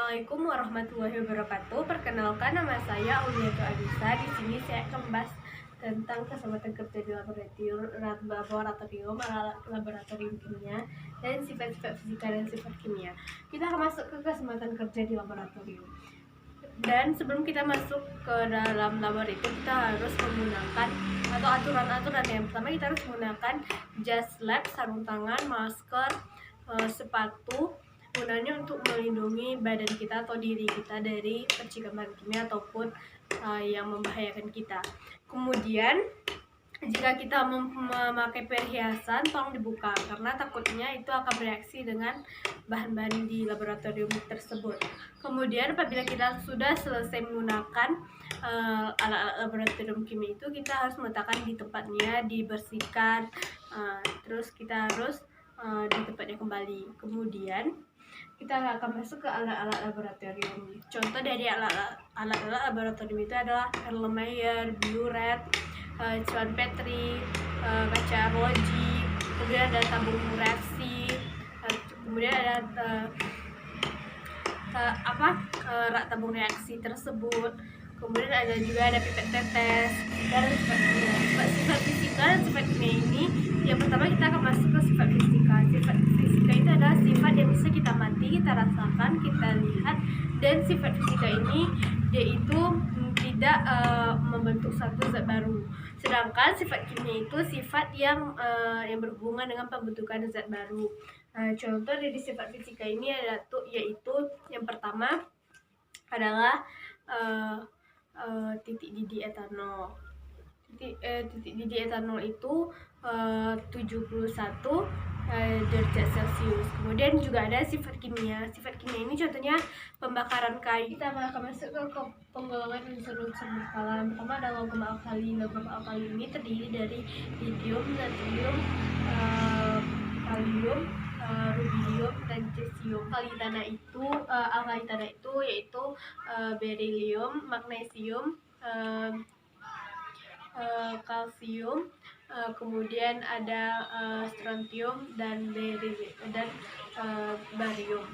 Assalamualaikum warahmatullahi wabarakatuh. Perkenalkan, nama saya Auliatu Adisa. Di sini saya akan membahas tentang kesempatan kerja di laboratorium, laboratorium kimia, dan sifat-sifat fisika dan sifat kimia. Kita akan masuk ke kesempatan kerja di laboratorium. Dan sebelum kita masuk ke dalam labor itu, kita harus menggunakan atau aturan-aturan. Yang pertama, kita harus menggunakan jas lab, sarung tangan, masker, sepatu. Gunanya untuk melindungi badan kita atau diri kita dari percikan bahan kimia ataupun yang membahayakan kita. Kemudian jika kita memakai perhiasan, tolong dibuka karena takutnya itu akan bereaksi dengan bahan-bahan di laboratorium tersebut. Kemudian apabila kita sudah selesai menggunakan alat-alat laboratorium kimia itu, kita harus meletakkan di tempatnya, dibersihkan, terus kita harus di tempatnya kembali. Kemudian kita akan masuk ke alat-alat laboratorium. Contoh dari alat-alat laboratorium itu adalah Erlenmeyer, Biuret, cuan Petri, kaca arloji, kemudian ada tabung reaksi, kemudian ada rak tabung reaksi tersebut. Kemudian ada pipet tetes dan sifat fisika dan sifat kimia ini. Yang pertama kita akan masuk ke sifat fisika. Sifat fisika itu adalah sifat yang bisa kita mati, kita rasakan, kita lihat. Dan sifat fisika ini dia itu tidak membentuk satu zat baru. Sedangkan sifat kimia itu sifat yang berhubungan dengan pembentukan zat baru. Contoh dari sifat fisika ini yaitu yang pertama adalah titik didih etanol. Titik didih etanol itu 71 derajat Celcius. Kemudian juga ada sifat kimia. Sifat kimia ini contohnya pembakaran kayu. Kita akan masuk ke penggolongan unsur-unsur berskala. Pertama ada logam alkali. Logam alkali ini terdiri dari lithium, natrium, kalium, rubidium, dan cesium. Alkali tanah itu yaitu berilium, magnesium, kalsium, kemudian ada strontium dan barium.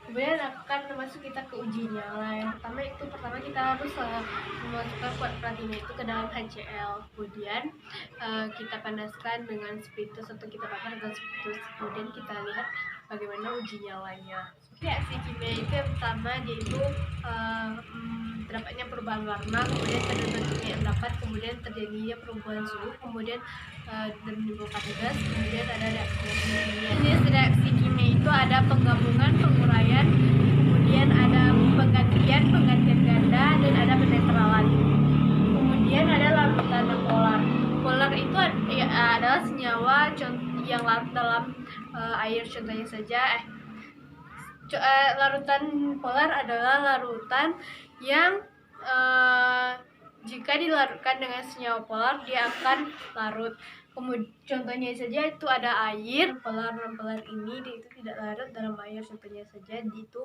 Kemudian akan masuk kita ke uji nyala. Yang pertama kita harus memasukkan kuat platina itu ke dalam HCl. Kemudian kita panaskan dengan spiritus atau kita bakar dengan spiritus. Kemudian kita lihat bagaimana uji nyalanya. Reaksi kimia itu yang pertama yaitu terdapatnya perubahan warna, kemudian terbentuknya endapan, kemudian terjadinya perubahan suhu, kemudian menimbulkan gas, kemudian ada reaksi kimia. Jenis reaksi kimia itu ada penggabungan, penguraian, kemudian ada penggantian ganda, dan ada penetralan. Kemudian ada larutan polar. Polar itu adalah senyawa yang larut dalam air, contohnya saja larutan polar adalah larutan yang jika dilarutkan dengan senyawa polar dia akan larut. Contohnya saja itu ada air. Polar ini dia itu tidak larut dalam air, contohnya saja itu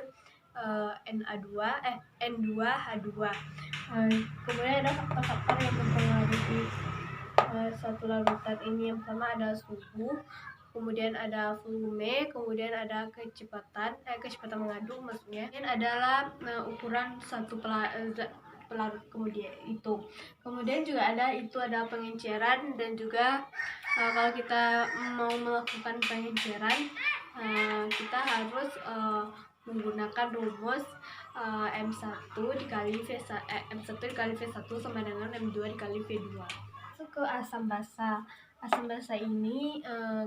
N2H2. Kemudian ada faktor-faktor yang mempengaruhi satu larutan ini. Yang pertama ada suhu, kemudian ada volume, kemudian ada kecepatan mengandung maksudnya, dan adalah ukuran satu pelarut kemudian juga ada pengenceran, dan juga kalau kita mau melakukan pengenceran kita harus menggunakan rumus M1 dikali V1 sama dengan M2 dikali V2. Ke asam basa. Asam basa ini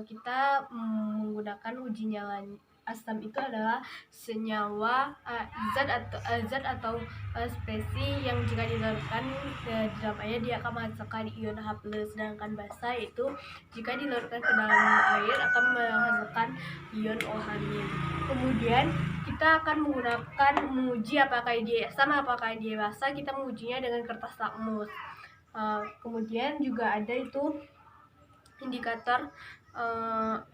kita menggunakan uji nyala. Asam itu adalah senyawa zat atau spesies yang jika dilarutkan di dalam air dia akan menghasilkan ion H+. Sedangkan basa itu jika dilarutkan ke dalam air akan menghasilkan ion OH-. Kemudian kita akan menguji apakah dia asam apakah dia basa. Kita mengujinya dengan kertas lakmus. Kemudian juga ada itu indikator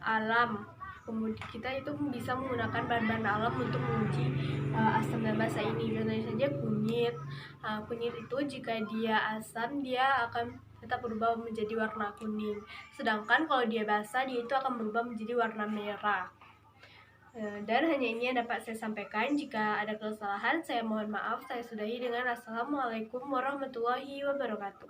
alam. Kemudian kita itu bisa menggunakan bahan-bahan alam untuk menguji asam dan basa ini. Contohnya saja kunyit. Kunyit itu jika dia asam dia akan tetap berubah menjadi warna kuning. Sedangkan kalau dia basa dia itu akan berubah menjadi warna merah. Dan hanya ini yang dapat saya sampaikan. Jika ada kesalahan, saya mohon maaf. Saya sudahi dengan Assalamualaikum warahmatullahi wabarakatuh.